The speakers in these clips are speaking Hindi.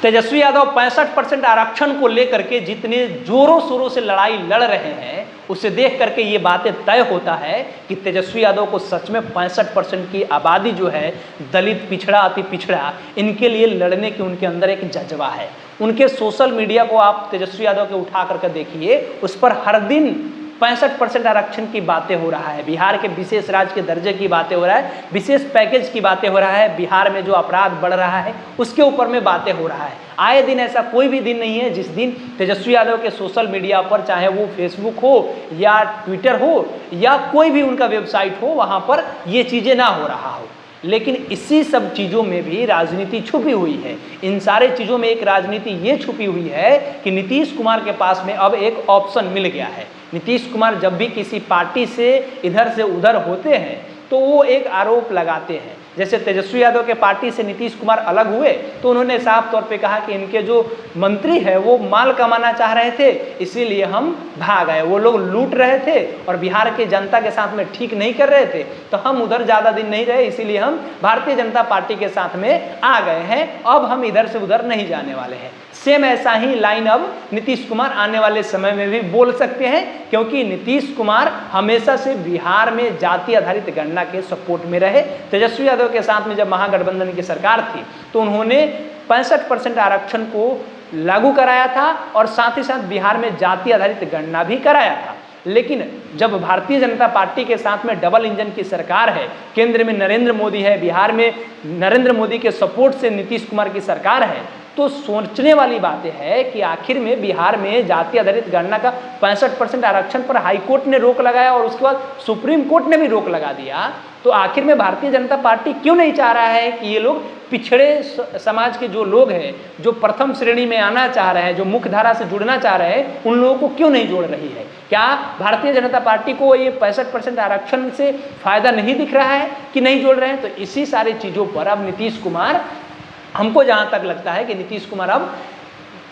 तेजस्वी यादव 65% आरक्षण को लेकर के जितने जोरों शोरों से लड़ाई लड़ रहे हैं, उसे देख करके ये बातें तय होता है कि तेजस्वी यादव को सच में 65% की आबादी जो है, दलित, पिछड़ा, अति पिछड़ा, इनके लिए लड़ने की उनके अंदर एक जज्बा है। उनके सोशल मीडिया को आप तेजस्वी यादव के उठा करके देखिए, उस पर हर दिन 65% आरक्षण की बातें हो रहा है, बिहार के विशेष राज्य के दर्जे की बातें हो रहा है, विशेष पैकेज की बातें हो रहा है, बिहार में जो अपराध बढ़ रहा है उसके ऊपर में बातें हो रहा है। आए दिन ऐसा कोई भी दिन नहीं है जिस दिन तेजस्वी यादव के सोशल मीडिया पर, चाहे वो फेसबुक हो या ट्विटर हो या कोई भी उनका वेबसाइट हो, वहाँ पर ये चीज़ें ना हो रहा हो। लेकिन इसी सब चीज़ों में भी राजनीति छुपी हुई है। इन सारे चीज़ों में एक राजनीति ये छुपी हुई है कि नीतीश कुमार के पास में अब एक ऑप्शन मिल गया है। नीतीश कुमार जब भी किसी पार्टी से इधर से उधर होते हैं तो वो एक आरोप लगाते हैं। जैसे तेजस्वी यादव के पार्टी से नीतीश कुमार अलग हुए तो उन्होंने साफ तौर पे कहा कि इनके जो मंत्री है वो माल कमाना चाह रहे थे, इसीलिए हम भाग आए। वो लोग लूट रहे थे और बिहार के जनता के साथ में ठीक नहीं कर रहे थे, तो हम उधर ज़्यादा दिन नहीं रहे, इसीलिए हम भारतीय जनता पार्टी के साथ में आ गए हैं। अब हम इधर से उधर नहीं जाने वाले हैं। सेम ऐसा ही लाइन अब नीतीश कुमार आने वाले समय में भी बोल सकते हैं, क्योंकि नीतीश कुमार हमेशा से बिहार में जाति आधारित गणना के सपोर्ट में रहे। तेजस्वी यादव के साथ में जब महागठबंधन की सरकार थी तो उन्होंने 65% आरक्षण को लागू कराया था और साथ ही साथ बिहार में जाति आधारित गणना भी कराया था। लेकिन जब भारतीय जनता पार्टी के साथ में डबल इंजन की सरकार है, केंद्र में नरेंद्र मोदी है, बिहार में नरेंद्र मोदी के सपोर्ट से नीतीश कुमार की सरकार है, तो सोचने वाली बात है कि आखिर में बिहार में जाति आधारित गणना का 65% आरक्षण पर हाई कोर्ट ने रोक लगाया और उसके बाद सुप्रीम कोर्ट ने भी रोक लगा दिया, तो आखिर में भारतीय जनता पार्टी क्यों नहीं चाह रहा है कि ये लोग पिछड़े समाज के जो लोग हैं, जो प्रथम श्रेणी में आना चाह रहे हैं, जो मुख्य धारा से जुड़ना चाह रहे हैं, उन लोगों को क्यों नहीं जोड़ रही है? क्या भारतीय जनता पार्टी को ये 65% आरक्षण से फायदा नहीं दिख रहा है कि नहीं जोड़ रहे हैं? तो इसी सारी चीज़ों पर अब नीतीश कुमार, हमको जहाँ तक लगता है कि नीतीश कुमार अब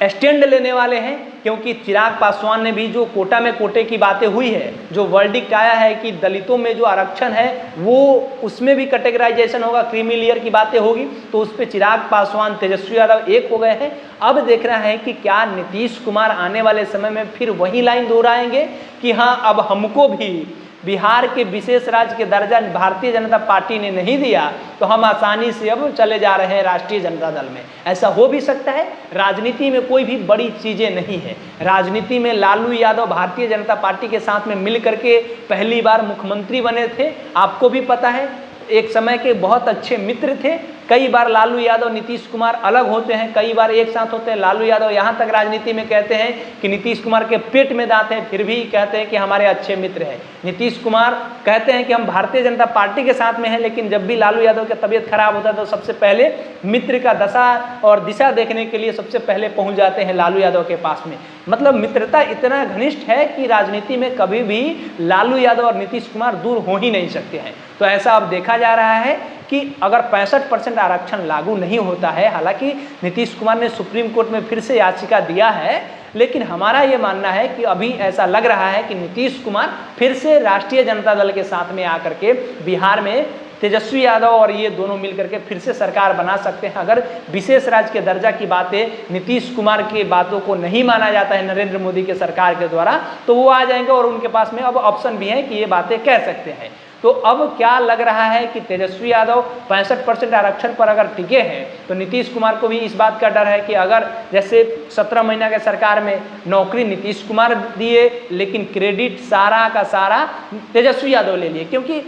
स्टैंड लेने वाले हैं, क्योंकि चिराग पासवान ने भी जो कोटा में कोटे की बातें हुई है, जो वर्डिक्ट आया है कि दलितों में जो आरक्षण है वो उसमें भी कैटेगराइजेशन होगा, क्रीमी लेयर की बातें होगी, तो उस पर चिराग पासवान, तेजस्वी यादव एक हो गए हैं। अब देख रहे हैं कि क्या नीतीश कुमार आने वाले समय में फिर वही लाइन दोहराएंगे कि हाँ अब हमको भी बिहार के विशेष राज्य के दर्जा भारतीय जनता पार्टी ने नहीं दिया तो हम आसानी से अब चले जा रहे हैं राष्ट्रीय जनता दल में। ऐसा हो भी सकता है। राजनीति में कोई भी बड़ी चीज़ें नहीं है। राजनीति में लालू यादव भारतीय जनता पार्टी के साथ में मिल करके पहली बार मुख्यमंत्री बने थे, आपको भी पता है। एक समय के बहुत अच्छे मित्र थे। कई बार लालू यादव नीतीश कुमार अलग होते हैं, कई बार एक साथ होते हैं। लालू यादव यहाँ तक राजनीति में कहते हैं कि नीतीश कुमार के पेट में दांत हैं, फिर भी कहते हैं कि हमारे अच्छे मित्र हैं। नीतीश कुमार कहते हैं कि हम भारतीय जनता पार्टी के साथ में हैं, लेकिन जब भी लालू यादव की तबीयत खराब होता है तो सबसे पहले मित्र का दशा और दिशा देखने के लिए सबसे पहले पहुँच जाते हैं लालू यादव के पास में। मतलब मित्रता इतना घनिष्ठ है कि राजनीति में कभी भी लालू यादव और नीतीश कुमार दूर हो ही नहीं सकते हैं। तो ऐसा अब देखा जा रहा है कि अगर 65% आरक्षण लागू नहीं होता है, हालांकि नीतीश कुमार ने सुप्रीम कोर्ट में फिर से याचिका दिया है, लेकिन हमारा ये मानना है कि अभी ऐसा लग रहा है कि नीतीश कुमार फिर से राष्ट्रीय जनता दल के साथ में आकर के बिहार में तेजस्वी यादव और ये दोनों मिलकर के फिर से सरकार बना सकते हैं। अगर विशेष राज्य के दर्जा की बातें नीतीश कुमार की बातों को नहीं माना जाता है नरेंद्र मोदी के सरकार के द्वारा, तो वो आ जाएंगे और उनके पास में अब ऑप्शन भी है कि ये बातें कह सकते हैं। तो अब क्या लग रहा है कि तेजस्वी यादव 65% आरक्षण पर अगर टिके हैं तो नीतीश कुमार को भी इस बात का डर है कि अगर जैसे 17 महीना के सरकार में नौकरी नीतीश कुमार दिए, लेकिन क्रेडिट सारा का सारा तेजस्वी यादव ले लिए। क्योंकि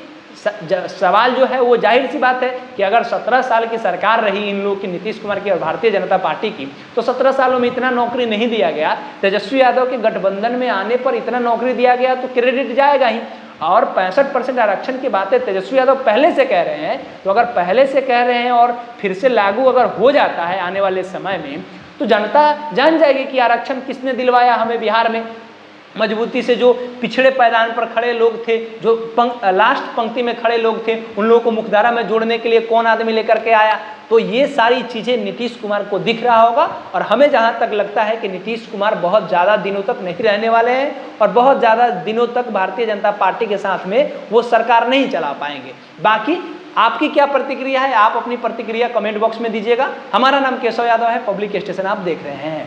सवाल जो है वो जाहिर सी बात है कि अगर 17 साल की सरकार रही इन लोगों की, नीतीश कुमार की और भारतीय जनता पार्टी की, तो 17 सालों में इतना नौकरी नहीं दिया गया। तेजस्वी यादव के गठबंधन में आने पर इतना नौकरी दिया गया तो क्रेडिट जाएगा ही। और 65% आरक्षण की बातें तेजस्वी यादव पहले से कह रहे हैं, तो अगर पहले से कह रहे हैं और फिर से लागू अगर हो जाता है आने वाले समय में, तो जनता जान जाएगी कि आरक्षण किसने दिलवाया हमें बिहार में। मजबूती से जो पिछड़े पायदान पर खड़े लोग थे, जो लास्ट पंक्ति में खड़े लोग थे, उन लोगों को मुख्यधारा में जोड़ने के लिए कौन आदमी लेकर के आया। तो ये सारी चीज़ें नीतीश कुमार को दिख रहा होगा और हमें जहाँ तक लगता है कि नीतीश कुमार बहुत ज़्यादा दिनों तक नहीं रहने वाले हैं और बहुत ज़्यादा दिनों तक भारतीय जनता पार्टी के साथ में वो सरकार नहीं चला पाएंगे। बाकी आपकी क्या प्रतिक्रिया है? आप अपनी प्रतिक्रिया कमेंट बॉक्स में दीजिएगा। हमारा नाम केशव यादव है, पब्लिक स्टेशन आप देख रहे हैं।